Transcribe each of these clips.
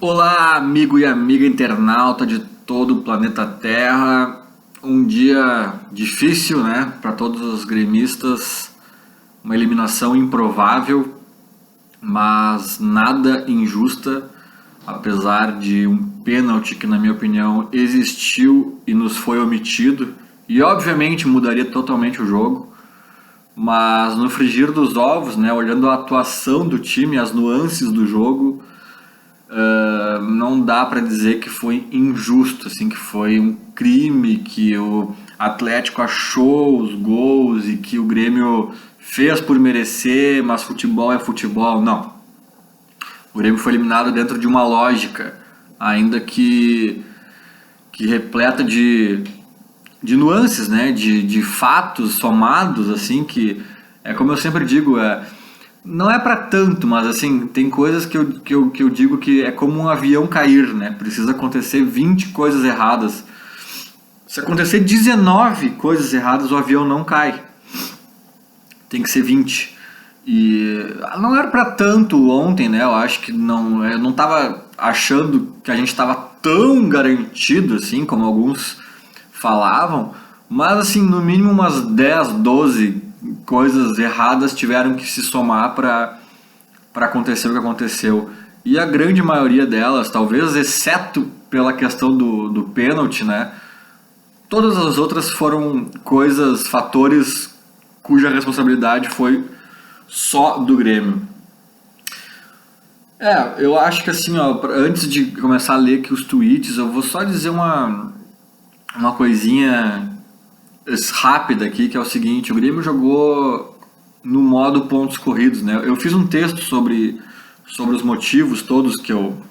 Olá, amigo e amiga internauta de todo o planeta Terra. Um dia difícil, né, para todos os gremistas. Uma eliminação improvável, mas nada injusta, apesar de um pênalti que, na minha opinião, existiu e nos foi omitido. E obviamente mudaria totalmente o jogo. Mas no frigir dos ovos, né, olhando a atuação do time, as nuances do jogo, não dá para dizer que foi injusto, assim, que foi um crime, que o Atlético achou os gols e que o Grêmio fez por merecer, mas futebol é futebol. Não. O Grêmio foi eliminado dentro de uma lógica, ainda que repleta de nuances, né, de fatos somados, assim, que é como eu sempre digo, não é para tanto, mas assim, tem coisas que eu digo que é como um avião cair, né? Precisa acontecer 20 coisas erradas. Se acontecer 19 coisas erradas, o avião não cai. Tem que ser 20. E não era para tanto ontem, né? Eu acho que não, eu não tava achando que a gente estava tão garantido assim, como alguns falavam, mas assim, no mínimo umas 10, 12 coisas erradas tiveram que se somar para acontecer o que aconteceu. E a grande maioria delas, talvez exceto pela questão do pênalti, né? Todas as outras foram coisas, fatores cuja responsabilidade foi só do Grêmio. Eu acho que assim, ó, antes de começar a ler aqui os tweets, eu vou só dizer uma coisinha rápida aqui, que é o seguinte: o Grêmio jogou no modo pontos corridos, né? Eu fiz um texto sobre os motivos todos, que eu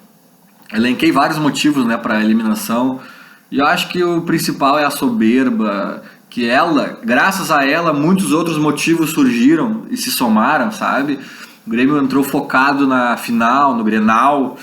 elenquei vários motivos, né, para a eliminação, e eu acho que o principal é a soberba, que graças a ela, muitos outros motivos surgiram e se somaram, sabe? O Grêmio entrou focado na final, no Grenal,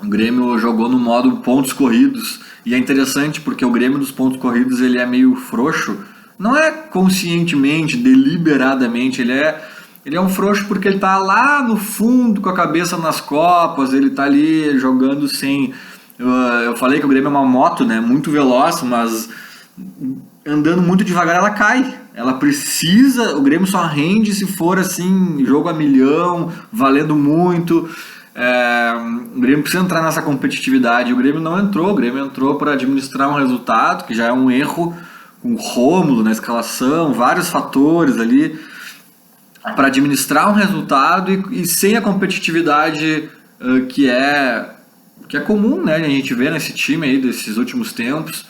o Grêmio jogou no modo pontos corridos. E é interessante porque o Grêmio dos pontos corridos ele é meio frouxo. Não é conscientemente, deliberadamente, ele é um frouxo porque ele tá lá no fundo com a cabeça nas copas, ele tá ali jogando sem... Eu falei que o Grêmio é uma moto, né, muito veloz, mas andando muito devagar ela cai. Ela precisa... O Grêmio só rende se for assim, jogo a milhão, valendo muito... o Grêmio precisa entrar nessa competitividade. O Grêmio não entrou, o Grêmio entrou para administrar um resultado, que já é um erro, com o Rômulo na escalação, vários fatores ali, para administrar um resultado e sem a competitividade que é comum, né, a gente vê nesse time aí desses últimos tempos.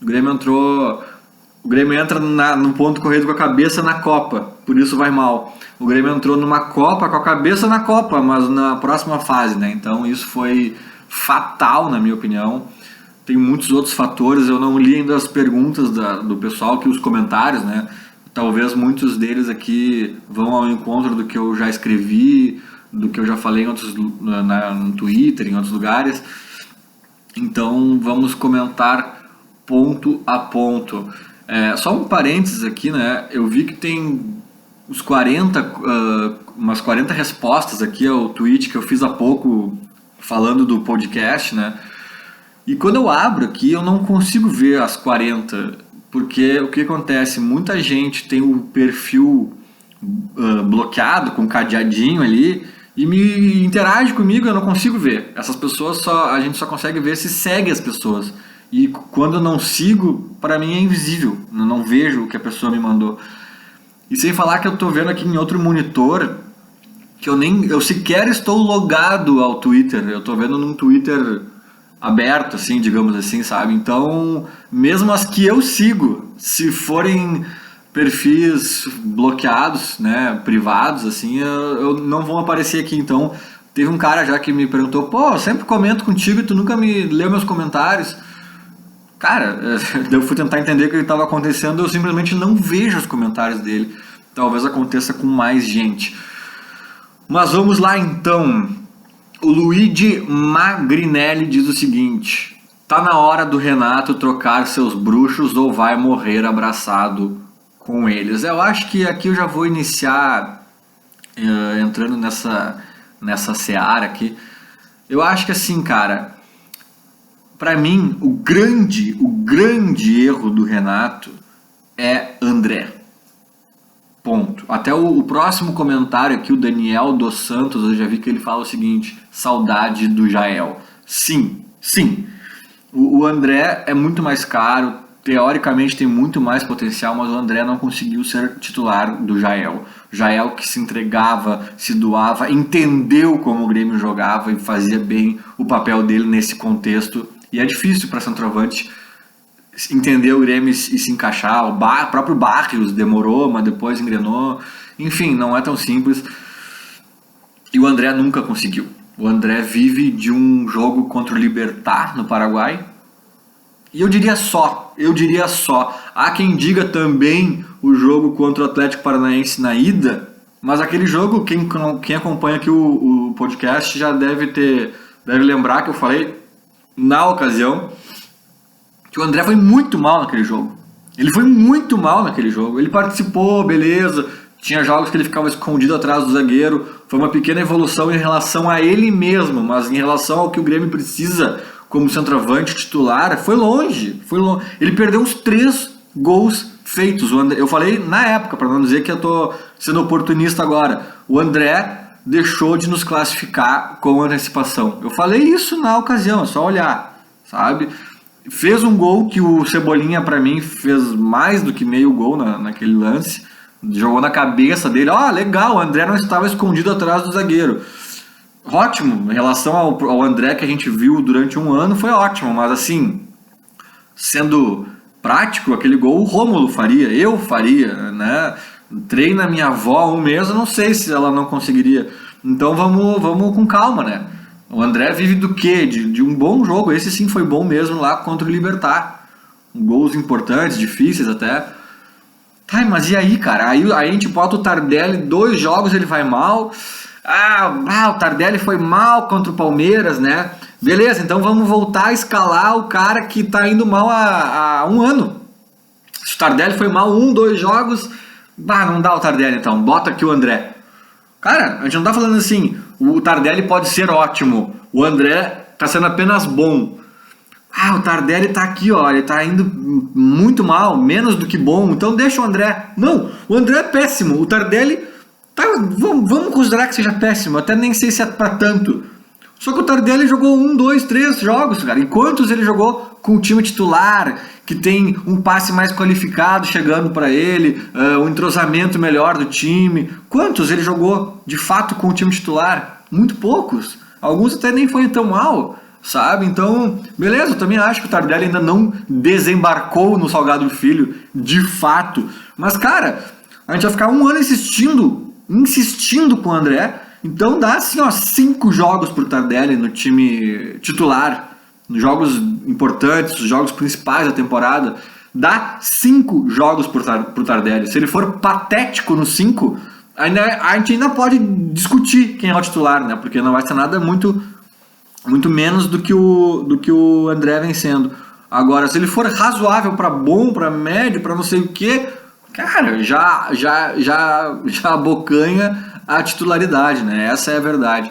O Grêmio entra no ponto corrido com a cabeça na Copa, por isso vai mal. O Grêmio entrou numa Copa com a cabeça na Copa, mas na próxima fase, né? Então isso foi fatal, na minha opinião. Tem muitos outros fatores, eu não li ainda as perguntas do pessoal, que os comentários, né? Talvez muitos deles aqui vão ao encontro do que eu já escrevi, do que eu já falei no Twitter, em outros lugares. Então vamos comentar ponto a ponto. Só um parênteses aqui, né? Eu vi que tem umas 40 respostas aqui ao tweet que eu fiz há pouco falando do podcast, né? E quando eu abro aqui, eu não consigo ver as 40, porque o que acontece? Muita gente tem o perfil bloqueado, com cadeadinho ali, e me interage comigo, eu não consigo ver. Essas pessoas a gente só consegue ver se segue as pessoas. E quando eu não sigo, para mim é invisível, eu não vejo o que a pessoa me mandou. E sem falar que eu tô vendo aqui em outro monitor, que eu sequer estou logado ao Twitter, eu tô vendo num Twitter aberto, assim, digamos assim, sabe? Então, mesmo as que eu sigo, se forem perfis bloqueados, né, privados, assim, eu não vão aparecer aqui. Então, teve um cara já que me perguntou: pô, eu sempre comento contigo e tu nunca me leu meus comentários. Cara, eu fui tentar entender o que estava acontecendo, eu simplesmente não vejo os comentários dele. Talvez aconteça com mais gente. Mas vamos lá então. O Luigi Magrinelli diz o seguinte: tá na hora do Renato trocar seus bruxos ou vai morrer abraçado com eles. Eu acho que aqui eu já vou iniciar entrando nessa seara aqui. Eu acho que assim, cara, pra mim, o grande erro do Renato é André. Ponto. Até o próximo comentário aqui, o Daniel dos Santos, eu já vi que ele fala o seguinte: saudade do Jael. Sim. O André é muito mais caro, teoricamente tem muito mais potencial, mas o André não conseguiu ser titular do Jael. Jael que se entregava, se doava, entendeu como o Grêmio jogava e fazia bem o papel dele nesse contexto. E é difícil para centroavante entender o Grêmio e se encaixar. O próprio Barrios demorou, mas depois engrenou. Enfim, não é tão simples. E o André nunca conseguiu. O André vive de um jogo contra o Libertad no Paraguai. E eu diria só. Há quem diga também o jogo contra o Atlético Paranaense na ida. Mas aquele jogo, quem acompanha aqui o podcast já deve lembrar que eu falei na ocasião que o André foi muito mal naquele jogo. Ele participou, beleza. Tinha jogos que ele ficava escondido atrás do zagueiro. Foi uma pequena evolução em relação a ele mesmo, mas em relação ao que o Grêmio precisa como centroavante titular, foi longe. Ele perdeu uns 3 gols feitos. Eu falei na época, para não dizer que eu tô sendo oportunista agora. O André deixou de nos classificar com antecipação. Eu falei isso na ocasião, é só olhar, sabe? Fez um gol que o Cebolinha, para mim, fez mais do que meio gol naquele lance. Jogou na cabeça dele. Legal, o André não estava escondido atrás do zagueiro. Ótimo, em relação ao André que a gente viu durante um ano, foi ótimo. Mas assim, sendo prático, aquele gol o Rômulo faria, eu faria, né? Treina minha avó um mês, eu não sei se ela não conseguiria. Então vamos com calma, né? O André vive do quê? De um bom jogo. Esse sim foi bom mesmo lá contra o Libertad. Gols importantes, difíceis até. Mas e aí, cara? Aí a gente bota o Tardelli, 2 jogos ele vai mal. O Tardelli foi mal contra o Palmeiras, né? Beleza, então vamos voltar a escalar o cara que tá indo mal há um ano. Se o Tardelli foi mal 2 jogos, não dá o Tardelli então. Bota aqui o André. Cara, a gente não tá falando assim, o Tardelli pode ser ótimo, o André tá sendo apenas bom. O Tardelli tá aqui, ó, ele tá indo muito mal, menos do que bom, então deixa o André. Não, o André é péssimo, o Tardelli, vamos considerar que seja péssimo, até nem sei se é pra tanto. Só que o Tardelli jogou 1, 2, 3 jogos, cara. E quantos ele jogou com o time titular, que tem um passe mais qualificado chegando para ele, um entrosamento melhor do time? Quantos ele jogou de fato com o time titular? Muito poucos. Alguns até nem foi tão mal, sabe? Então, beleza, eu também acho que o Tardelli ainda não desembarcou no Salgado Filho, de fato. Mas, cara, a gente vai ficar um ano insistindo com o André. Então dá assim, 5 jogos pro Tardelli no time titular, nos jogos importantes, os jogos principais da temporada. Dá 5 jogos pro Tardelli. Se ele for patético nos 5, a gente ainda pode discutir quem é o titular, né? Porque não vai ser nada muito menos do que o André vem sendo. Agora, se ele for razoável para bom, para médio, para não sei o que, cara, já abocanha a titularidade, né? Essa é a verdade.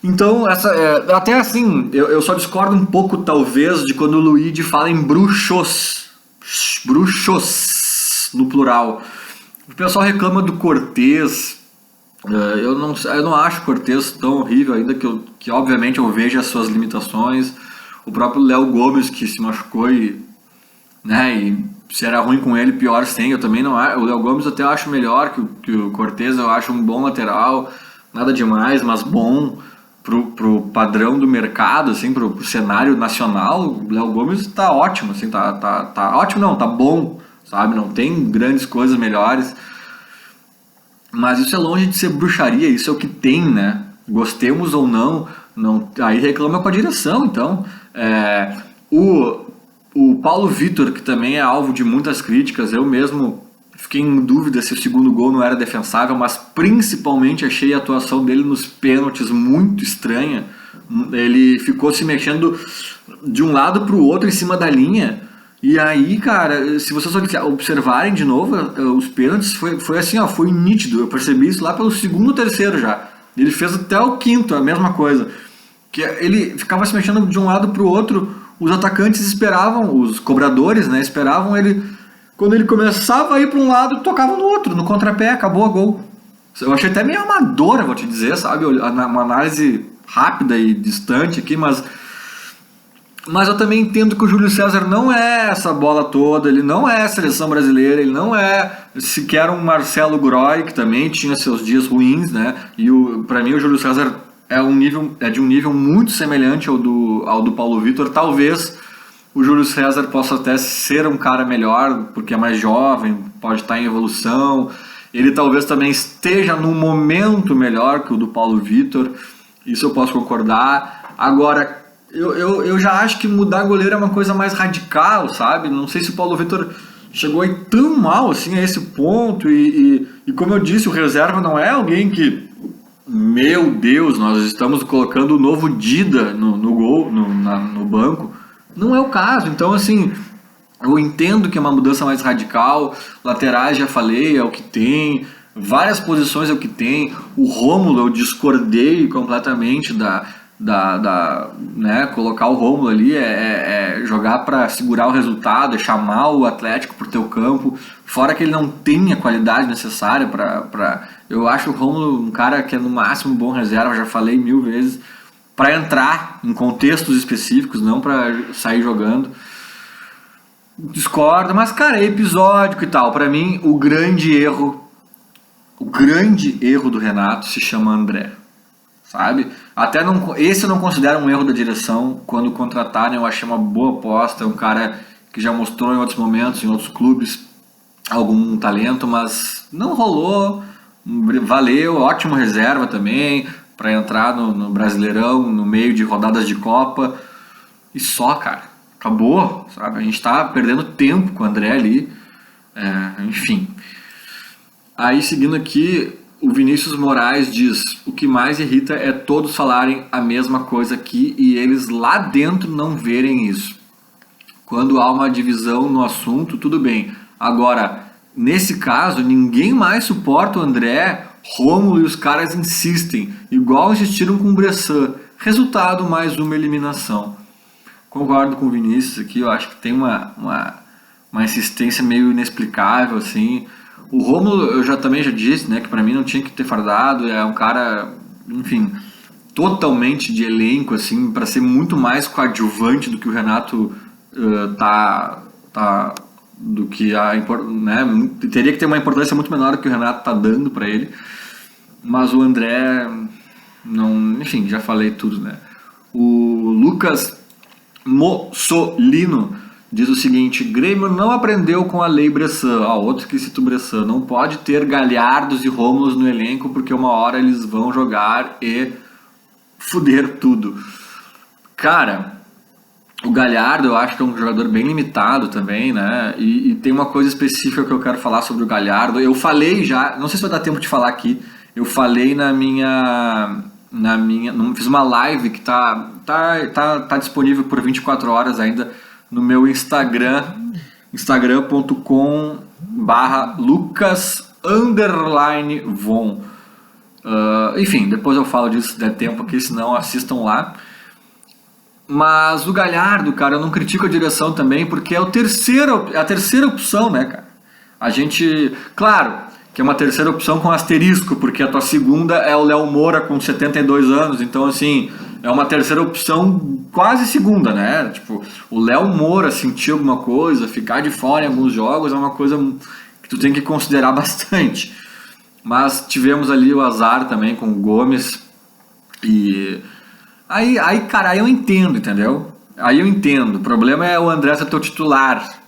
Então, até assim, eu só discordo um pouco, talvez, de quando o Luigi fala em bruxos no plural. O pessoal reclama do Cortez. Eu não acho o Cortez tão horrível ainda, que obviamente eu vejo as suas limitações. O próprio Léo Gomes, que se machucou e se era ruim com ele, pior sem. Eu também não acho. O Léo Gomes até acho melhor que o Cortez. Eu acho um bom lateral, nada demais, mas bom pro padrão do mercado, assim, pro cenário nacional. O Léo Gomes tá ótimo, assim, tá ótimo, não, tá bom, sabe? Não tem grandes coisas melhores. Mas isso é longe de ser bruxaria, isso é o que tem, né? Gostemos ou não, aí reclama com a direção. Então, o Paulo Vitor, que também é alvo de muitas críticas, eu mesmo fiquei em dúvida se o segundo gol não era defensável, mas principalmente achei a atuação dele nos pênaltis muito estranha. Ele ficou se mexendo de um lado para o outro em cima da linha. E aí, cara, se vocês observarem de novo, os pênaltis foi assim, foi nítido. Eu percebi isso lá pelo segundo, terceiro já. Ele fez até o quinto, a mesma coisa. que ele ficava se mexendo de um lado para o outro, os atacantes esperavam, os cobradores, né, esperavam ele, quando ele começava a ir para um lado, tocava no outro, no contrapé, acabou a gol. Eu achei até meio amadora, vou te dizer, sabe, uma análise rápida e distante aqui, mas eu também entendo que o Júlio César não é essa bola toda, ele não é a seleção brasileira, ele não é sequer um Marcelo Groy, que também tinha seus dias ruins, né? E para mim o Júlio César é de um nível muito semelhante ao do Paulo Vitor. Talvez o Júlio César possa até ser um cara melhor, porque é mais jovem, pode estar em evolução. Ele talvez também esteja num momento melhor que o do Paulo Vitor, isso eu posso concordar. Agora, eu já acho que mudar goleiro é uma coisa mais radical, sabe? Não sei se o Paulo Vitor chegou aí tão mal assim a esse ponto. E como eu disse, o reserva não é alguém que, meu Deus, nós estamos colocando o novo Dida no gol, no banco. Não é o caso. Então, assim, eu entendo que é uma mudança mais radical. Laterais, já falei, é o que tem. Várias posições é o que tem. O Rômulo, eu discordei completamente né, colocar o Rômulo ali é jogar para segurar o resultado, é chamar o Atlético pro teu campo, fora que ele não tem a qualidade necessária para eu acho o Rômulo um cara que é no máximo bom reserva, já falei 1000 vezes, para entrar em contextos específicos, não para sair jogando. Discordo, mas cara, é episódico e tal. Para mim, o grande erro do Renato se chama André, sabe? Até não, esse eu não considero um erro da direção. Quando contrataram, eu achei uma boa aposta. É um cara que já mostrou em outros momentos, em outros clubes, algum talento, mas não rolou. Valeu, ótimo reserva também para entrar no Brasileirão, no meio de rodadas de Copa. E só, cara, acabou, sabe? A gente tá perdendo tempo com o André ali. Enfim. Aí, seguindo aqui, o Vinícius Moraes diz: o que mais irrita é todos falarem a mesma coisa aqui e eles lá dentro não verem isso. Quando há uma divisão no assunto, tudo bem. Agora, nesse caso, ninguém mais suporta o André, Rômulo e os caras insistem, igual insistiram com o Bressan. Resultado, mais uma eliminação. Concordo com o Vinícius aqui, eu acho que tem uma insistência meio inexplicável, assim. O Rômulo, eu também já disse, né, que pra mim não tinha que ter fardado, é um cara, enfim, totalmente de elenco, assim, para ser muito mais coadjuvante do que o Renato do que né, teria que ter uma importância muito menor do que o Renato tá dando para ele. Mas o André, não, enfim, já falei tudo, né. O Lucas Mussolino diz o seguinte: Grêmio não aprendeu com a lei Bressan. Outro que cita o Bressan: não pode ter Galhardos e Rômulos no elenco porque uma hora eles vão jogar e fuder tudo. Cara, o Galhardo eu acho que é um jogador bem limitado também, né? E tem uma coisa específica que eu quero falar sobre o Galhardo. Eu falei já, não sei se vai dar tempo de falar aqui, eu falei fiz uma live que tá disponível por 24 horas ainda no meu Instagram, instagram.com/lucas_von. Enfim, depois eu falo disso se der tempo aqui, senão assistam lá. Mas o Galhardo, cara, eu não critico a direção também, porque é a terceira opção, né, cara? A gente, claro, que é uma terceira opção com asterisco, porque a tua segunda é o Léo Moura com 72 anos, então assim, é uma terceira opção quase segunda, né? Tipo, o Léo Moura sentir alguma coisa, ficar de fora em alguns jogos é uma coisa que tu tem que considerar bastante. Mas tivemos ali o azar também com o Gomes e aí cara, aí eu entendo, entendeu? Aí eu entendo. O problema é o André ser teu titular.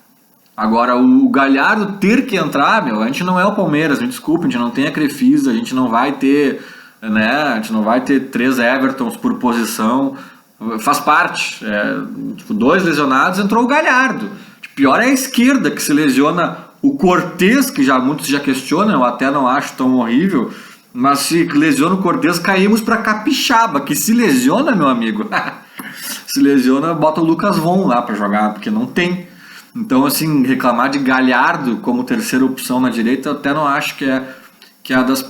Agora, o Galhardo ter que entrar, a gente não é o Palmeiras, me desculpe, a gente não tem a Crefisa, a gente não vai ter, né, a gente não vai ter 3 Evertons por posição, faz parte, 2 lesionados, entrou o Galhardo. Pior é a esquerda, que se lesiona o Cortez, que muitos já questionam, eu até não acho tão horrível, mas se lesiona o Cortez, caímos para Capixaba, que se lesiona, meu amigo, se lesiona, bota o Lucas Von lá para jogar, porque não tem. Então, assim, reclamar de Galhardo como terceira opção na direita, eu até não acho que é das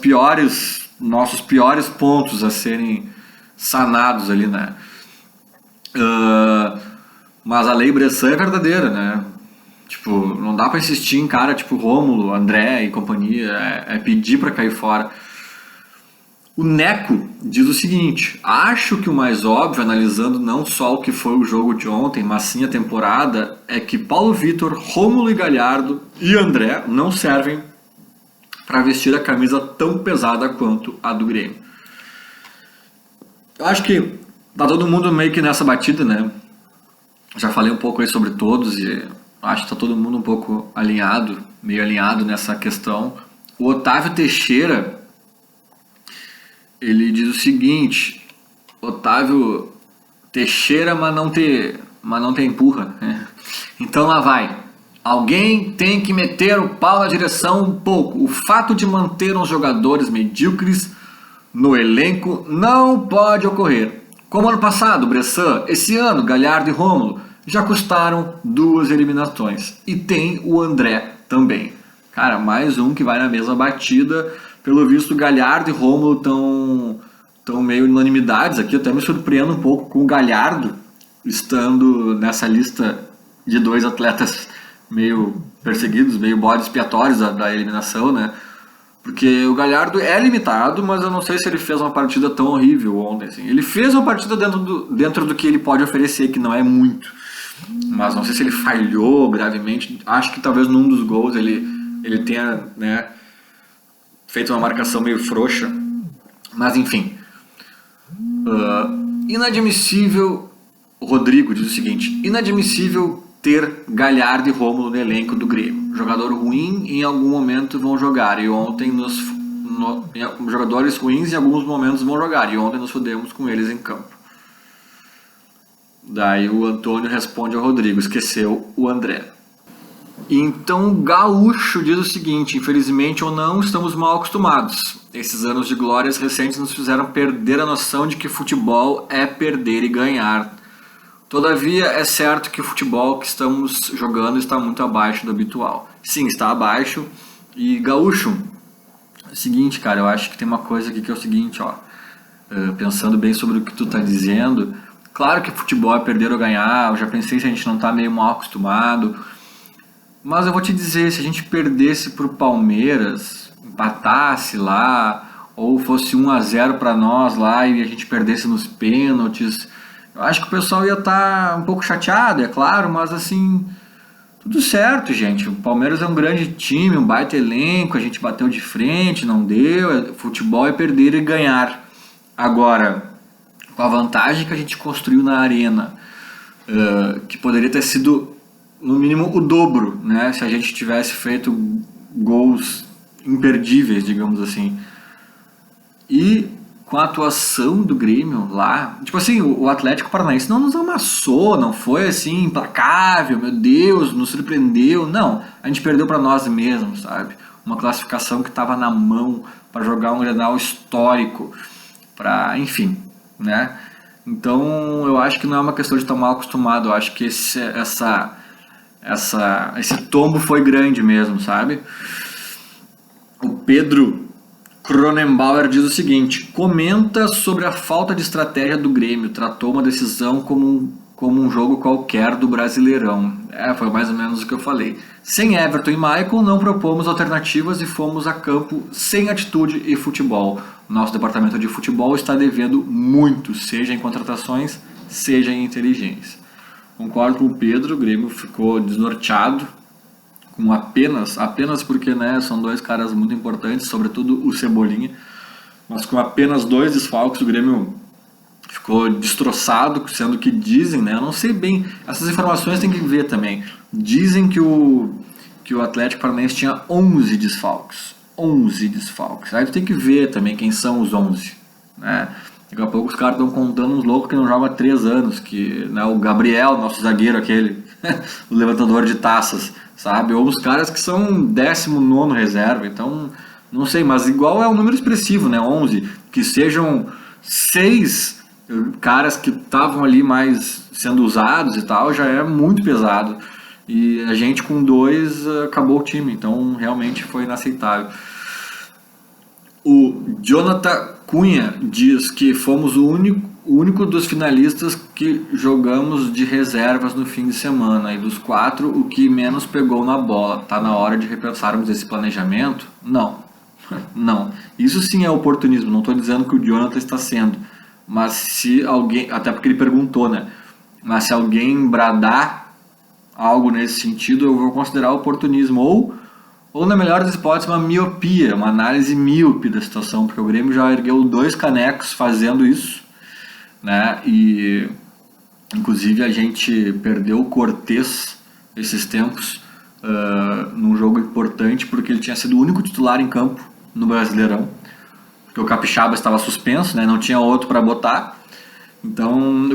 nossos piores pontos a serem sanados ali, né? Mas a lei Bressan é verdadeira, né? Tipo, não dá pra insistir em cara tipo Rômulo, André e companhia, é pedir pra cair fora. O Neco diz o seguinte: acho que o mais óbvio, analisando não só o que foi o jogo de ontem, mas sim a temporada, é que Paulo Vitor, Rômulo e Galhardo e André não servem para vestir a camisa tão pesada quanto a do Grêmio. Eu acho que tá todo mundo meio que nessa batida, né? Já falei um pouco aí sobre todos e acho que tá todo mundo um pouco alinhado, meio alinhado nessa questão. O Otávio Teixeira, ele diz o seguinte: Otávio Teixeira, mas não te empurra, né? Então lá vai. Alguém tem que meter o pau na direção um pouco. O fato de manter uns jogadores medíocres no elenco não pode ocorrer. Como ano passado, Bressan, esse ano, Galhardo e Rômulo já custaram 2 eliminações. E tem o André também. Cara, mais um que vai na mesma batida. Pelo visto, Galhardo e Rômulo estão meio unanimidades aqui. Eu até me surpreendo um pouco com o Galhardo estando nessa lista de 2 atletas meio perseguidos, meio bodes expiatórios da eliminação, né? Porque o Galhardo é limitado, mas eu não sei se ele fez uma partida tão horrível ontem. Assim. Ele fez uma partida dentro do que ele pode oferecer, que não é muito. Mas não sei se ele falhou gravemente. Acho que talvez num dos gols ele tenha, né, feito uma marcação meio frouxa. Mas enfim. Inadmissível. O Rodrigo diz o seguinte: inadmissível ter Galhardo e Rômulo no elenco do Grêmio. Jogador ruim em algum momento vão jogar. E ontem jogadores ruins em alguns momentos vão jogar. E ontem nos fudemos com eles em campo. Daí o Antônio responde ao Rodrigo: esqueceu o André. Então o Gaúcho diz o seguinte: infelizmente ou não, estamos mal acostumados. Esses anos de glórias recentes nos fizeram perder a noção de que futebol é perder e ganhar. Todavia, é certo que o futebol que estamos jogando está muito abaixo do habitual. Sim, está abaixo. E Gaúcho, é o seguinte, cara, eu acho que tem uma coisa aqui que é o seguinte, ó. Pensando bem sobre o que tu tá dizendo, claro que futebol é perder ou ganhar, eu já pensei se a gente não tá meio mal acostumado. Mas eu vou te dizer, se a gente perdesse pro Palmeiras, empatasse lá, ou fosse 1-0 para nós lá e a gente perdesse nos pênaltis, eu acho que o pessoal ia estar um pouco chateado, é claro, mas assim, tudo certo, gente. O Palmeiras é um grande time, um baita elenco, a gente bateu de frente, não deu. Futebol é perder e ganhar. Agora, com a vantagem que a gente construiu na arena, que poderia ter sido, no mínimo, o dobro, né? Se a gente tivesse feito gols imperdíveis, digamos assim. E com a atuação do Grêmio lá, tipo assim, o Atlético Paranaense não nos amassou, não foi assim, implacável, meu Deus, nos surpreendeu, não, a gente perdeu para nós mesmos, sabe? Uma classificação que estava na mão para jogar um Grenal histórico, para, enfim, né? Então eu acho que não é uma questão de estar mal acostumado, eu acho que esse tombo foi grande mesmo, sabe? O Pedro Cronenbauer diz o seguinte: comenta sobre a falta de estratégia do Grêmio, tratou uma decisão como um jogo qualquer do Brasileirão. Foi mais ou menos o que eu falei. Sem Everton e Michael, não propomos alternativas e fomos a campo sem atitude e futebol. Nosso departamento de futebol está devendo muito, seja em contratações, seja em inteligência. Concordo com o Pedro, o Grêmio ficou desnorteado, com apenas porque, né, são 2 caras muito importantes, sobretudo o Cebolinha, mas com apenas 2 desfalques o Grêmio ficou destroçado, sendo que dizem, né, eu não sei bem, essas informações tem que ver também, dizem que o Atlético Paranaense tinha 11 desfalques, aí tu tem que ver também quem são os 11, né. Daqui a pouco os caras estão contando uns loucos que não jogam há 3 anos, que, né, o Gabriel, nosso zagueiro aquele, o levantador de taças, sabe? Ou os caras que são 19º reserva, então, não sei, mas igual é um número expressivo, né, 11, que sejam 6 caras que estavam ali mais sendo usados e tal, já é muito pesado, e a gente com 2 acabou o time, então realmente foi inaceitável. O Jonathan Cunha diz que fomos o único dos finalistas que jogamos de reservas no fim de semana, e dos 4, o que menos pegou na bola. Tá na hora de repensarmos esse planejamento? Não. Não. Isso sim é oportunismo, não estou dizendo que o Jonathan está sendo. Mas se alguém, até porque ele perguntou, né? Mas se alguém bradar algo nesse sentido, eu vou considerar oportunismo. Ou na melhor das hipóteses, uma miopia, uma análise míope da situação, porque o Grêmio já ergueu 2 canecos fazendo isso, né? E inclusive a gente perdeu o Cortez esses tempos num jogo importante, porque ele tinha sido o único titular em campo no Brasileirão, porque o Capixaba estava suspenso, né? Não tinha outro para botar. Então,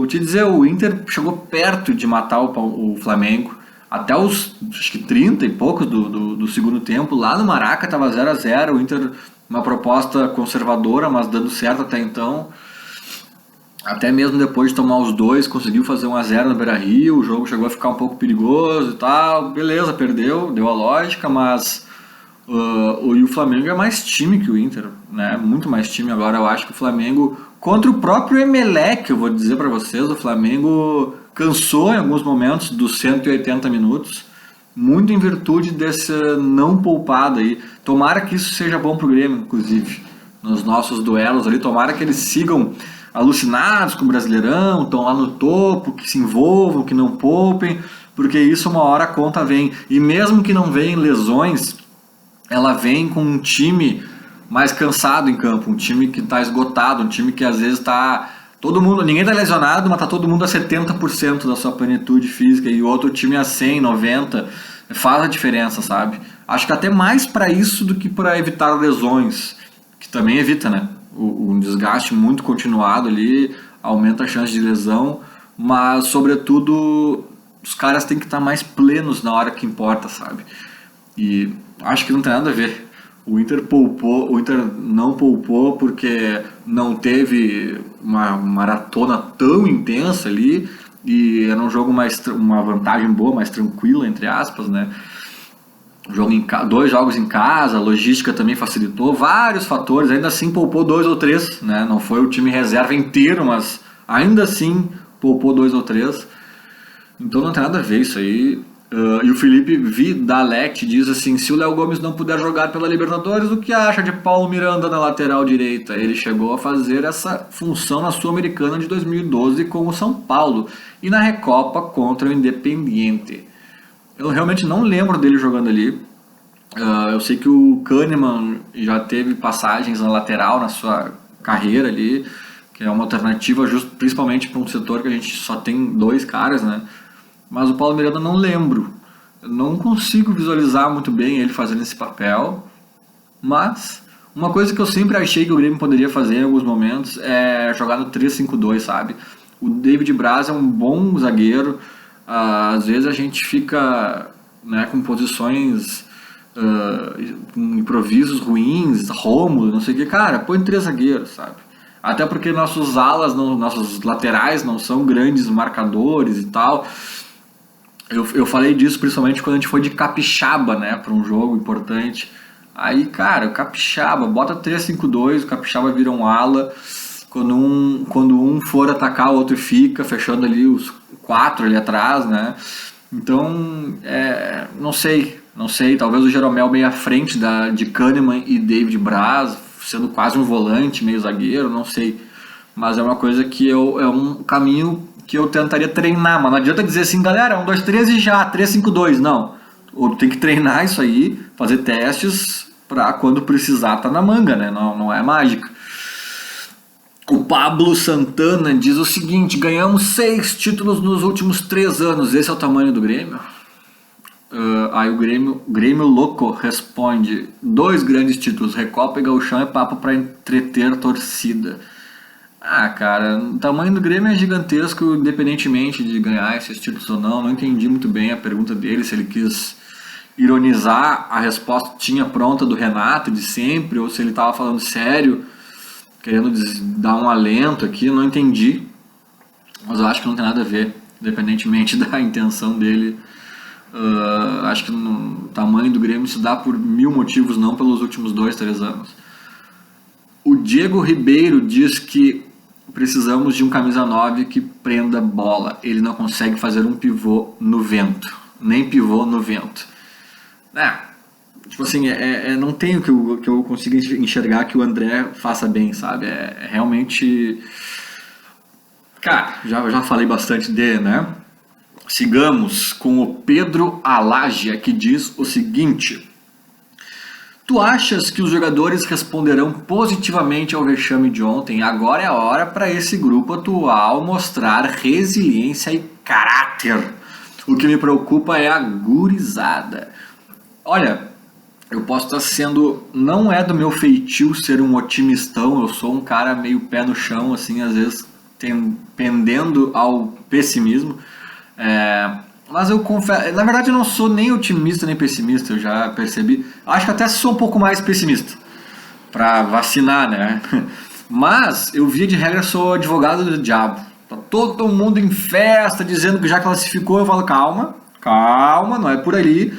te dizer, o Inter chegou perto de matar o Flamengo até os, acho que 30 e poucos do segundo tempo. Lá no Maraca estava 0-0, o Inter uma proposta conservadora, mas dando certo até então. Até mesmo depois de tomar os 2, conseguiu fazer 1-0 no Beira-Rio, o jogo chegou a ficar um pouco perigoso e tal. Beleza, perdeu, deu a lógica, mas o Flamengo é mais time que o Inter, né? Muito mais time. Agora eu acho que o Flamengo, contra o próprio Emelec, eu vou dizer para vocês, o Flamengo cansou em alguns momentos dos 180 minutos, muito em virtude dessa não poupada aí. Tomara que isso seja bom pro Grêmio, inclusive, nos nossos duelos ali. Tomara que eles sigam alucinados com o Brasileirão, estão lá no topo, que se envolvam, que não poupem, porque isso uma hora a conta vem. E mesmo que não venham lesões, ela vem com um time mais cansado em campo, um time que está esgotado, um time que às vezes está todo mundo, ninguém está lesionado, mas está todo mundo a 70% da sua plenitude física, e o outro time a 100, 90, faz a diferença, sabe? Acho que até mais para isso do que para evitar lesões, que também evita, né? Um desgaste muito continuado ali aumenta a chance de lesão, mas sobretudo os caras têm que estar mais plenos na hora que importa, sabe? E acho que não tem nada a ver. O Inter não poupou porque não teve uma maratona tão intensa ali, e era um jogo uma vantagem boa, mais tranquila, entre aspas, né? Dois jogos em casa, a logística também facilitou, vários fatores, ainda assim poupou 2 ou 3, né? Não foi o time reserva inteiro, mas ainda assim poupou 2 ou 3. Então não tem nada a ver isso aí. E o Felipe Vidalete diz assim: se o Léo Gomes não puder jogar pela Libertadores, o que acha de Paulo Miranda na lateral direita? Ele chegou a fazer essa função na Sul-Americana de 2012 com o São Paulo e na Recopa contra o Independiente. Eu realmente não lembro dele jogando ali. Eu sei que o Kahneman já teve passagens na lateral na sua carreira ali, que é uma alternativa principalmente para um setor que a gente só tem 2 caras, né? Mas o Paulo Miranda não lembro. Eu não consigo visualizar muito bem ele fazendo esse papel. Mas uma coisa que eu sempre achei que o Grêmio poderia fazer em alguns momentos é jogar no 3-5-2, sabe? O David Braz é um bom zagueiro. Às vezes a gente fica, né, com posições, com improvisos ruins, Rômulo, não sei o que. Cara, põe 3 zagueiros, sabe? Até porque nossos nossos laterais não são grandes marcadores e tal. Eu falei disso principalmente quando a gente foi de Capixaba, né, para um jogo importante. Aí, cara, o Capixaba, bota 3-5-2, o Capixaba vira um ala. Quando um for atacar, o outro fica, fechando ali os 4 ali atrás, né? Então, não sei, talvez o Jeromel meio à frente de Kahneman e David Braz, sendo quase um volante, meio zagueiro, não sei. Mas é uma coisa que é um caminho que eu tentaria treinar, mas não adianta dizer assim, galera, 1, 2, 3 e já, 3-5-2, não. Ou tem que treinar isso aí, fazer testes pra quando precisar tá na manga, né? Não é mágica. O Pablo Santana diz o seguinte: ganhamos 6 títulos nos últimos 3 anos, esse é o tamanho do Grêmio? Aí o Grêmio Louco responde: 2 grandes títulos, Recopa e Gauchão, é papo pra entreter a torcida. Cara, o tamanho do Grêmio é gigantesco, independentemente de ganhar esses títulos ou não. Não entendi muito bem a pergunta dele, se ele quis ironizar a resposta que tinha pronta do Renato de sempre, ou se ele estava falando sério, querendo dar um alento aqui. Não entendi, mas eu acho que não tem nada a ver, independentemente da intenção dele. Acho que o tamanho do Grêmio se dá por 1000 motivos, não pelos últimos 2, 3 anos. O Diego Ribeiro diz que precisamos de um camisa 9 que prenda bola. Ele não consegue fazer um pivô no vento. Nem pivô no vento. Tipo assim, não tem o que eu consiga enxergar que o André faça bem, sabe? É realmente... Cara, já falei bastante dele, né? Sigamos com o Pedro Alágia, que diz o seguinte: tu achas que os jogadores responderão positivamente ao vexame de ontem? Agora é a hora para esse grupo atual mostrar resiliência e caráter. O que me preocupa é a gurizada. Olha, eu posso estar sendo... Não é do meu feitio ser um otimistão, eu sou um cara meio pé no chão, assim, às vezes pendendo ao pessimismo. Mas eu confesso, na verdade eu não sou nem otimista nem pessimista, eu já percebi. Acho que até sou um pouco mais pessimista pra vacinar, né? Mas eu via de regra sou advogado do diabo. Tá todo mundo em festa dizendo que já classificou, eu falo calma, não é por aí.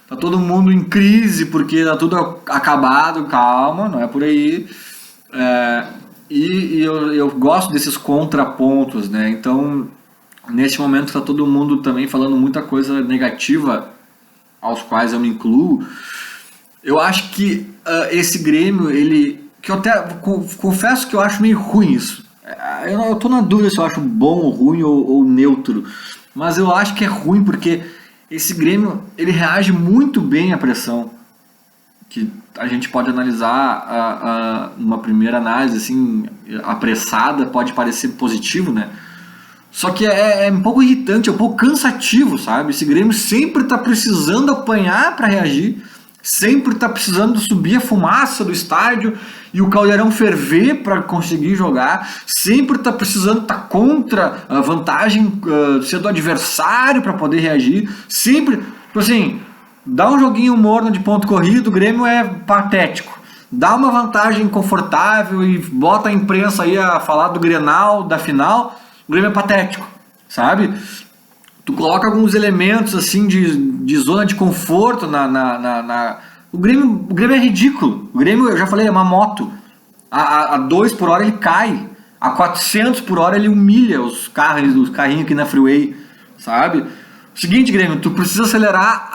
Tá todo mundo em crise porque tá tudo acabado, calma, não é por aí. E eu gosto desses contrapontos, né? Então, nesse momento está todo mundo também falando muita coisa negativa, aos quais eu me incluo. Eu acho que esse Grêmio, que eu até confesso que eu acho meio ruim isso. Eu tô na dúvida se eu acho bom ou ruim ou neutro, mas eu acho que é ruim porque esse Grêmio, ele reage muito bem à pressão, que a gente pode analisar numa primeira análise, assim, apressada, pode parecer positivo, né? Só que é um pouco irritante, é um pouco cansativo, sabe? Esse Grêmio sempre tá precisando apanhar para reagir, sempre tá precisando subir a fumaça do estádio e o caldeirão ferver para conseguir jogar, sempre tá precisando estar contra a vantagem ser do adversário para poder reagir, sempre, tipo assim... Dá um joguinho morno de ponto corrido, o Grêmio é patético. Dá uma vantagem confortável e bota a imprensa aí a falar do Grenal, da final, o Grêmio é patético, sabe? Tu coloca alguns elementos assim de zona de conforto O Grêmio é ridículo. O Grêmio, eu já falei, é uma moto. A 2 por hora ele cai. A 400 por hora ele humilha os carrinhos aqui na freeway, sabe? Seguinte, Grêmio, tu precisa acelerar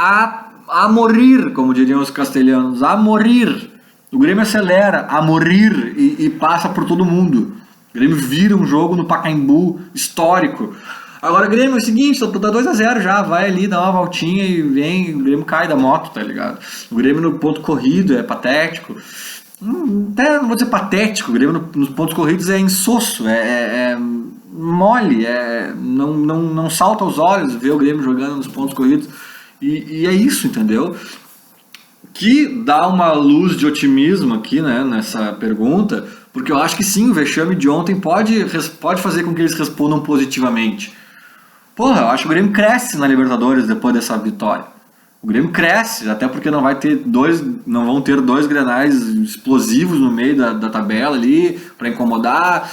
a morir, como diriam os castelhanos, a morir. O Grêmio acelera a morir e passa por todo mundo. O Grêmio vira um jogo no Pacaembu histórico. Agora o Grêmio é o seguinte, tá 2-0 já, vai ali, dá uma voltinha e vem, o Grêmio cai da moto, tá ligado? O Grêmio no ponto corrido é patético. Até não vou dizer patético, o Grêmio nos pontos corridos é insosso, é mole, não salta aos olhos ver o Grêmio jogando nos pontos corridos. E é isso, entendeu? Que dá uma luz de otimismo aqui, né, nessa pergunta, porque eu acho que sim, o vexame de ontem pode fazer com que eles respondam positivamente. Porra, eu acho que o Grêmio cresce na Libertadores depois dessa vitória. O Grêmio cresce, até porque não vão ter dois Grenais explosivos no meio da tabela ali para incomodar.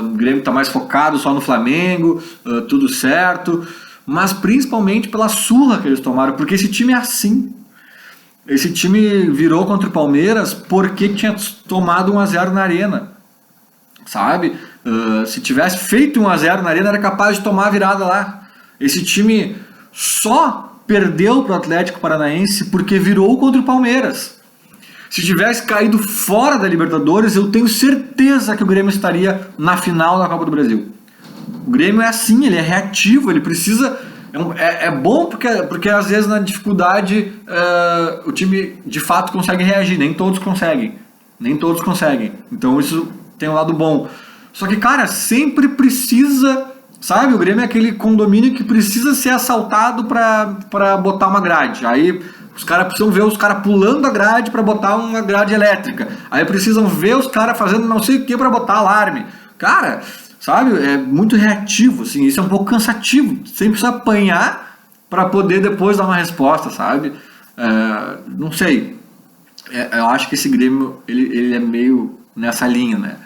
O Grêmio está mais focado só no Flamengo, tudo certo. Mas principalmente pela surra que eles tomaram, porque esse time é assim. Esse time virou contra o Palmeiras porque tinha tomado 1-0 na Arena, sabe? Se tivesse feito 1-0 na Arena, era capaz de tomar a virada lá. Esse time só perdeu para o Atlético Paranaense porque virou contra o Palmeiras. Se tivesse caído fora da Libertadores, eu tenho certeza que o Grêmio estaria na final da Copa do Brasil. O Grêmio é assim, ele é reativo, ele precisa... É bom porque às vezes na dificuldade o time de fato consegue reagir, nem todos conseguem. Então isso tem um lado bom. Só que, cara, sempre precisa... Sabe, o Grêmio é aquele condomínio que precisa ser assaltado pra botar uma grade. Aí os caras precisam ver os caras pulando a grade pra botar uma grade elétrica. Aí precisam ver os caras fazendo não sei o que pra botar alarme. Cara, sabe, é muito reativo, assim, isso é um pouco cansativo. Sempre precisa apanhar pra poder depois dar uma resposta, sabe? Não sei. Eu acho que esse Grêmio, ele é meio nessa linha, né?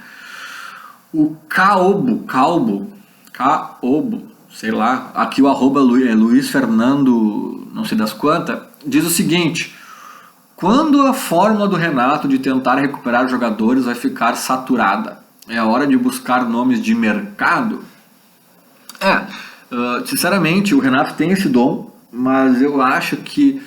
O Caobo, sei lá, aqui o arroba é Luiz Fernando, não sei das quantas, diz o seguinte: Quando a fórmula do Renato de tentar recuperar jogadores vai ficar saturada? É hora de buscar nomes de mercado? Sinceramente, o Renato tem esse dom, mas eu acho que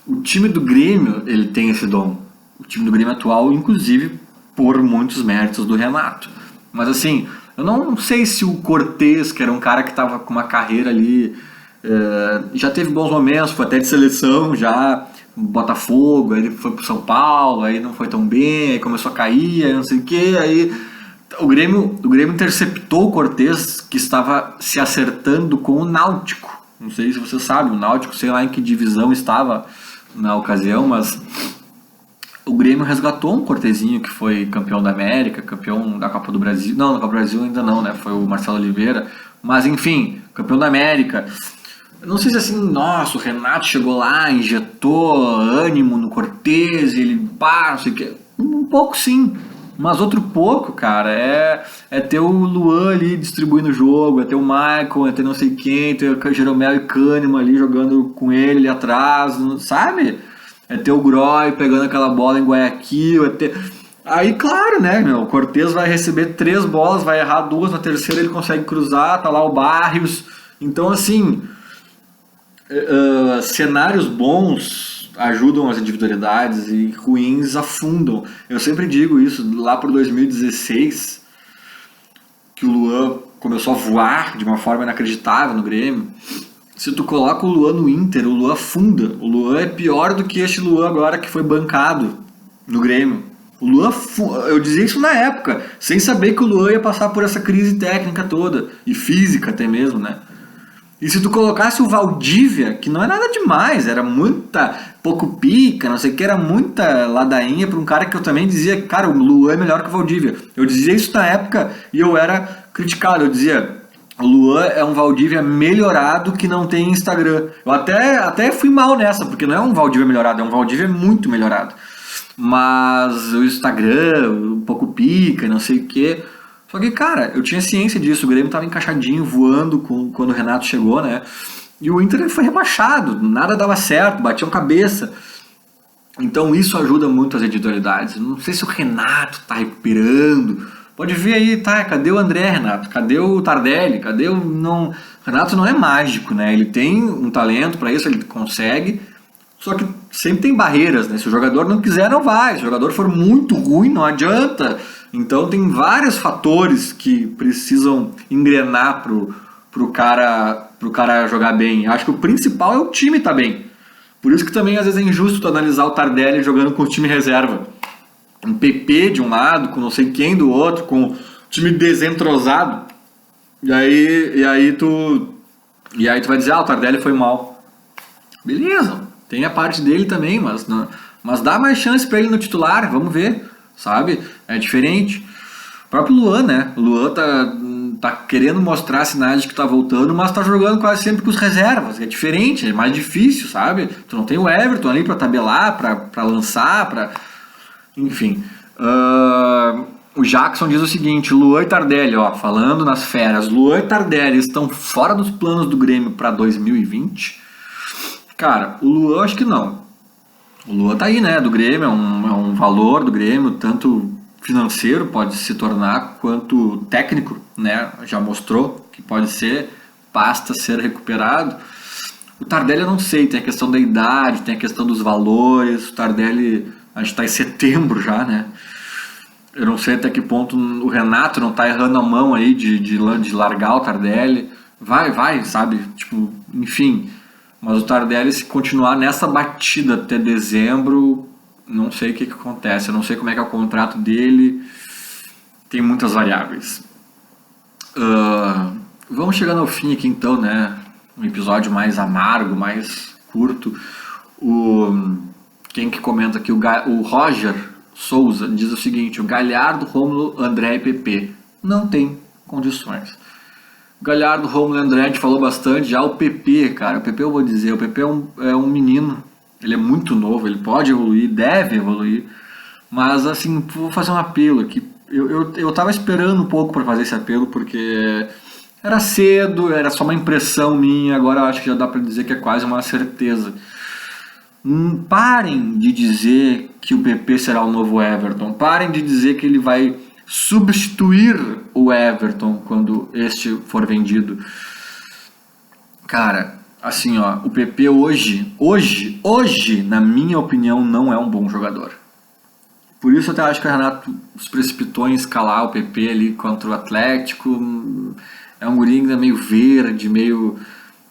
o time do Grêmio ele tem esse dom. O time do Grêmio atual, inclusive, por muitos méritos do Renato. Mas assim, eu não sei se o Cortez, que era um cara que estava com uma carreira ali, já teve bons momentos, foi até de seleção, já Botafogo, aí ele foi pro São Paulo, aí não foi tão bem, aí começou a cair, aí não sei o que, aí o Grêmio interceptou o Cortez, que estava se acertando com o Náutico. Não sei se você sabe, o Náutico, sei lá em que divisão estava na ocasião, mas o Grêmio resgatou um Cortezinho que foi campeão da América, campeão da Copa do Brasil. Não, na Copa do Brasil ainda não, né? Foi o Marcelo Oliveira. Mas enfim, campeão da América. Eu não sei se assim, nossa, o Renato chegou lá, injetou ânimo no Cortez, ele não sei o que. Um pouco sim. Mas outro pouco, cara, é ter o Luan ali distribuindo o jogo, é ter o Michael, é ter não sei quem, ter o Jeromel e Kahneman ali jogando com ele ali atrás, sabe? É ter o Groy pegando aquela bola em Guayaquil, é ter... Aí, claro, né, o Cortez vai receber 3 bolas, vai errar 2, na terceira ele consegue cruzar, tá lá o Barrios. Então, assim, cenários bons ajudam as individualidades e ruins afundam. Eu sempre digo isso, lá por 2016, que o Luan começou a voar de uma forma inacreditável no Grêmio. Se tu coloca o Luan no Inter, o Luan afunda. O Luan é pior do que este Luan agora que foi bancado no Grêmio. O Luan, eu dizia isso na época, sem saber que o Luan ia passar por essa crise técnica toda, e física até mesmo, né? E se tu colocasse o Valdívia, que não é nada demais, era pouco pica, não sei o que, era muita ladainha para um cara que eu também dizia, cara, o Luan é melhor que o Valdívia. Eu dizia isso na época e eu era criticado, eu dizia, o Luan é um Valdívia melhorado que não tem Instagram. Eu até fui mal nessa, porque não é um Valdívia melhorado, é um Valdívia muito melhorado. Mas o Instagram, um pouco pica, não sei o que... Só que, cara, eu tinha ciência disso, o Grêmio tava encaixadinho, voando quando o Renato chegou, né? E o Inter foi rebaixado, nada dava certo, batiam cabeça. Então isso ajuda muito as individualidades. Não sei se o Renato tá recuperando. Pode ver aí, tá? Cadê o André, Renato? Cadê o Tardelli? Cadê o... Não... O Renato não é mágico, né? Ele tem um talento para isso, ele consegue. Só que sempre tem barreiras, né? Se o jogador não quiser, não vai. Se o jogador for muito ruim, não adianta. Então tem vários fatores que precisam engrenar pro cara jogar bem. Acho que o principal é o time tá bem. Por isso que também às vezes é injusto tu analisar o Tardelli jogando com o time reserva. Um PP de um lado, com não sei quem do outro, com o time desentrosado. E aí tu vai dizer, o Tardelli foi mal. Beleza, tem a parte dele também, mas dá mais chance pra ele no titular, vamos ver. Sabe? É diferente. O próprio Luan, né? O Luan tá querendo mostrar sinais de que tá voltando, mas tá jogando quase sempre com os reservas. É diferente, é mais difícil, sabe? Tu não tem o Everton ali pra tabelar, pra lançar, enfim. O Jackson diz o seguinte, Luan e Tardelli, falando nas feras, Luan e Tardelli estão fora dos planos do Grêmio pra 2020? Cara, o Luan acho que não. O Luan tá aí, né, do Grêmio, é um valor do Grêmio, tanto financeiro pode se tornar, quanto técnico, né, já mostrou que pode ser, basta ser recuperado. O Tardelli eu não sei, tem a questão da idade, tem a questão dos valores, o Tardelli, a gente tá em setembro já, né, eu não sei até que ponto o Renato não tá errando a mão aí de largar o Tardelli, vai, sabe, tipo, enfim... Mas o Tardelli, se continuar nessa batida até dezembro, não sei o que acontece. Eu não sei como é que é o contrato dele. Tem muitas variáveis. Vamos chegando ao fim aqui então, né? Um episódio mais amargo, mais curto. Quem que comenta aqui? O Roger Souza diz o seguinte, o Galhardo, Rômulo, André e PP não tem condições. Galhardo, Rômulo e André, a gente falou bastante, já o PP, cara, o PP eu vou dizer, o PP é um menino, ele é muito novo, ele pode evoluir, deve evoluir, mas assim, vou fazer um apelo aqui, eu tava esperando um pouco para fazer esse apelo, porque era cedo, era só uma impressão minha, agora eu acho que já dá para dizer que é quase uma certeza. Parem de dizer que o PP será o novo Everton. Parem de dizer que ele vai substituir o Everton quando este for vendido. Cara, assim, ó, o PP hoje, na minha opinião, não é um bom jogador. Por isso eu até acho que o Renato se precipitou em escalar o PP ali contra o Atlético. É um guri ainda meio verde, meio...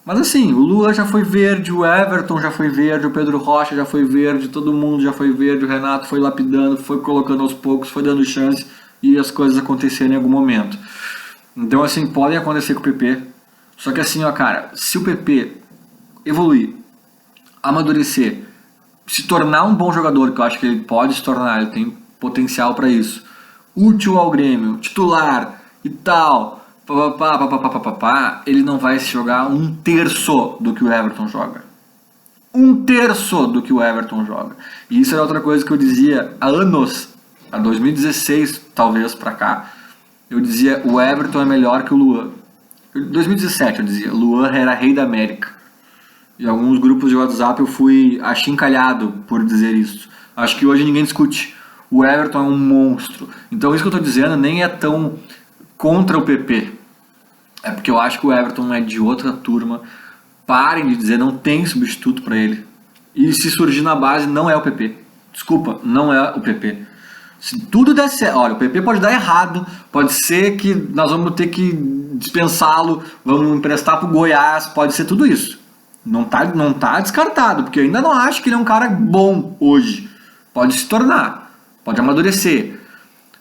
Mas assim, o Luan já foi verde, o Everton já foi verde, o Pedro Rocha já foi verde, todo mundo já foi verde, o Renato foi lapidando, foi colocando aos poucos, foi dando chance e as coisas aconteceram em algum momento. Então assim, podem acontecer com o PP. Só que assim, ó, cara, se o PP evoluir, amadurecer, se tornar um bom jogador, que eu acho que ele pode se tornar, ele tem potencial para isso, útil ao Grêmio, titular e tal, ele não vai se jogar 1/3 do que o Everton joga. 1/3 do que o Everton joga. E isso era outra coisa que eu dizia há anos, há 2016 talvez pra cá. Eu dizia, o Everton é melhor que o Luan. Em 2017 eu dizia, Luan era rei da América. Em alguns grupos de WhatsApp eu fui achincalhado por dizer isso. Acho que hoje ninguém discute. O Everton é um monstro. Então isso que eu estou dizendo nem é tão contra o PP. É porque eu acho que o Everton é de outra turma. Parem de dizer, não tem substituto para ele. E se surgir na base, não é o PP. Desculpa, não é o PP. Se tudo der certo, olha, o PP pode dar errado, pode ser que nós vamos ter que dispensá-lo, vamos emprestar pro Goiás, pode ser tudo isso. Não tá descartado, porque eu ainda não acho que ele é um cara bom hoje. Pode se tornar, pode amadurecer.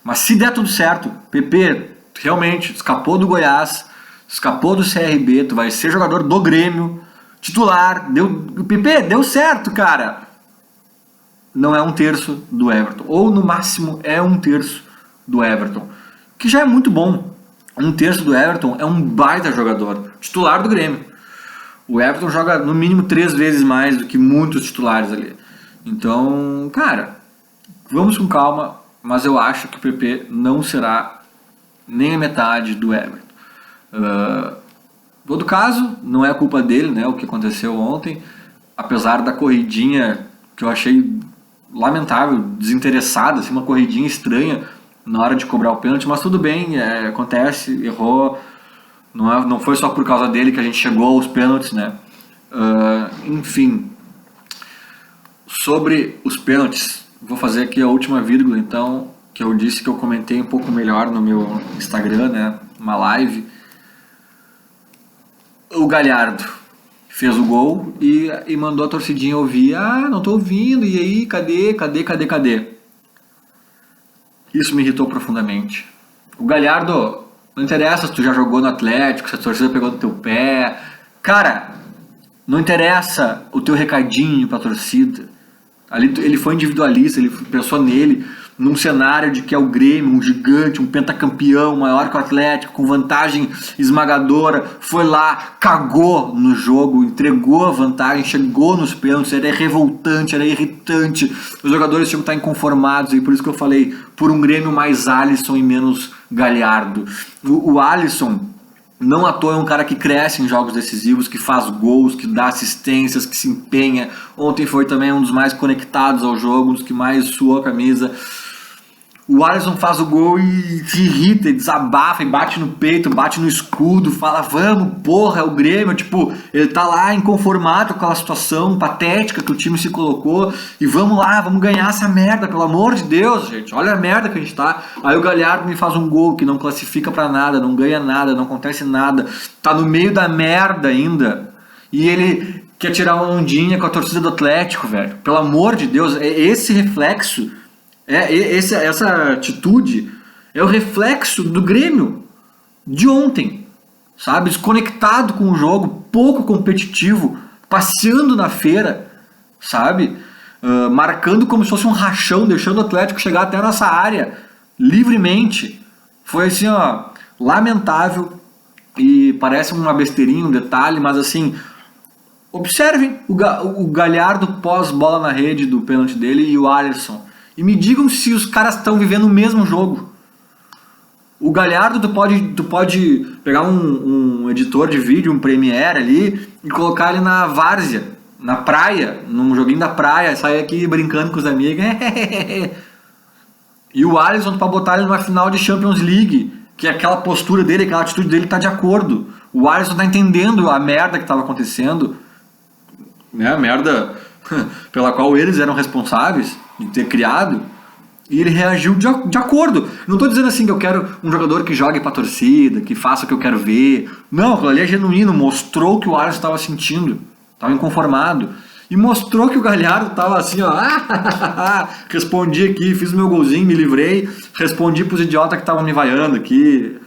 Mas se der tudo certo, PP realmente escapou do Goiás, escapou do CRB, tu vai ser jogador do Grêmio, titular, o PP deu certo, cara. Não é 1/3 do Everton, ou no máximo é 1/3 do Everton, que já é muito bom. 1/3 do Everton é um baita jogador, titular do Grêmio. O Everton joga no mínimo 3 vezes mais do que muitos titulares ali. Então, cara, vamos com calma, mas eu acho que o PP não será nem a metade do Everton. Em todo caso, não é culpa dele, né, o que aconteceu ontem, apesar da corridinha que eu achei lamentável, desinteressada, assim, uma corridinha estranha na hora de cobrar o pênalti, mas tudo bem, acontece, errou, não foi só por causa dele que a gente chegou aos pênaltis, né? Enfim, sobre os pênaltis, vou fazer aqui a última vírgula, então, que eu disse que eu comentei um pouco melhor no meu Instagram, né, uma live. O Galhardo fez o gol e mandou a torcidinha ouvir. Ah, não tô ouvindo, e aí, cadê? Isso me irritou profundamente. O Galhardo, não interessa se tu já jogou no Atlético, se a torcida pegou no teu pé. Cara, não interessa o teu recadinho pra torcida. Ali ele foi individualista, ele pensou nele, num cenário de que é o Grêmio, um gigante, um pentacampeão, maior que o Atlético, com vantagem esmagadora, foi lá, cagou no jogo, entregou a vantagem, chegou nos pênaltis, era revoltante, era irritante, os jogadores tinham que estar inconformados, e por isso que eu falei, por um Grêmio mais Alisson e menos Galhardo. O Alisson, não à toa, é um cara que cresce em jogos decisivos, que faz gols, que dá assistências, que se empenha. Ontem foi também um dos mais conectados ao jogo, um dos que mais suou a camisa. O Alisson faz o gol e se irrita, e desabafa, e bate no peito, bate no escudo, fala, vamos, porra, é o Grêmio. Tipo, ele tá lá inconformado com aquela situação patética que o time se colocou, e vamos lá, vamos ganhar essa merda, pelo amor de Deus, gente, olha a merda que a gente tá. Aí o Galhardo me faz um gol que não classifica pra nada, não ganha nada, não acontece nada, tá no meio da merda ainda, e ele quer tirar uma ondinha com a torcida do Atlético, velho. Pelo amor de Deus, é esse reflexo. Essa atitude é o reflexo do Grêmio de ontem, sabe? Desconectado com o jogo, pouco competitivo, passeando na feira, sabe? Marcando como se fosse um rachão, deixando o Atlético chegar até a nossa área livremente. Foi assim, ó, lamentável, e parece uma besteirinha, um detalhe, mas assim, observem o Galhardo pós-bola na rede do pênalti dele e o Alisson. E me digam se os caras estão vivendo o mesmo jogo. O Galhardo, tu pode pegar um editor de vídeo, um Premiere ali, e colocar ele na várzea, na praia, num joguinho da praia, sair aqui brincando com os amigos. E o Alisson pra botar ele numa final de Champions League, que aquela postura dele, aquela atitude dele tá de acordo. O Alisson tá entendendo a merda que tava acontecendo, né? A merda pela qual eles eram responsáveis de ter criado. E ele reagiu de acordo. Não tô dizendo assim que eu quero um jogador que jogue pra torcida, que faça o que eu quero ver. Não, aquilo ali é genuíno, mostrou o que o Alisson estava sentindo, estava inconformado. E mostrou que o Galhardo tava assim, ó. Respondi aqui, fiz o meu golzinho, me livrei. Respondi pros idiotas que estavam me vaiando aqui.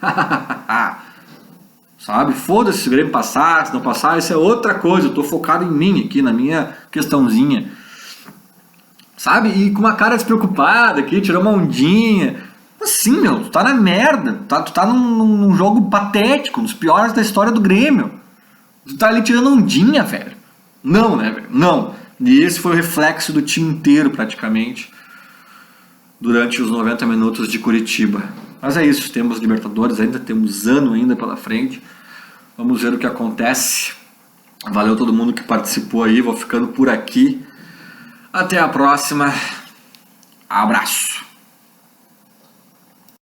Sabe? Foda-se se o Grêmio passar, se não passar, isso é outra coisa. Eu tô focado em mim aqui, na minha questãozinha. Sabe? E com uma cara despreocupada aqui, tirou uma ondinha. Assim, meu, tu tá na merda. Tu tá num jogo patético, um dos piores da história do Grêmio. Tu tá ali tirando ondinha, velho. Não, né, velho? Não. E esse foi o reflexo do time inteiro, praticamente, durante os 90 minutos de Curitiba. Mas é isso, temos Libertadores ainda, temos ano ainda pela frente. Vamos ver o que acontece. Valeu todo mundo que participou aí, vou ficando por aqui. Até a próxima. Abraço.